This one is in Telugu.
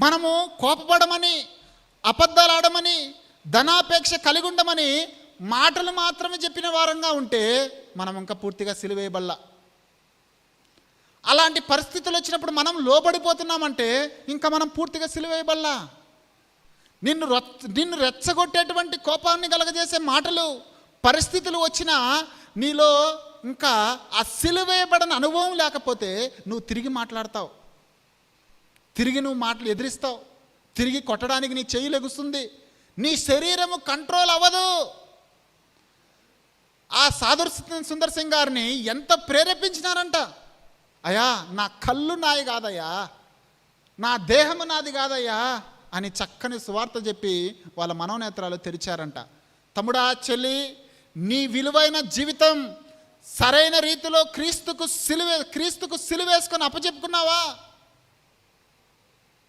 మనము కోపపడమని, అబద్ధాలు ఆడమని, ధనాపేక్ష కలిగి ఉండమని మాటలు మాత్రమే చెప్పిన వారంగా ఉంటే మనం ఇంకా పూర్తిగా సిలువేయబల్లా. అలాంటి పరిస్థితులు వచ్చినప్పుడు మనం లోబడిపోతున్నామంటే ఇంకా మనం పూర్తిగా సిలువేయబల్లా. నిన్ను రెచ్చగొట్టేటువంటి కోపాన్ని కలగజేసే మాటలు, పరిస్థితులు వచ్చినా నీలో ఇంకా ఆ సిలువేయబడని అనుభవం లేకపోతే నువ్వు తిరిగి మాట్లాడతావు, తిరిగి నువ్వు మాటలు ఎదిరిస్తావు, తిరిగి కొట్టడానికి నీ చెయ్యి లెగుస్తుంది, నీ శరీరము కంట్రోల్ అవ్వదు. ఆ సాధుర్ సుందర్ సింగ్ గారిని ఎంత ప్రేరేపించినారంట. అయ్యా నా కళ్ళు నాయి కాదయ్యా, నా దేహము నాది కాదయ్యా అని చక్కని సువార్త చెప్పి వాళ్ళ మనోనేత్రాలు తెరిచారంట. తమ్ముడా, చెల్లి, నీ విలువైన జీవితం సరైన రీతిలో క్రీస్తుకు సిలువేసుకొని అప్పచెప్పుకున్నావా?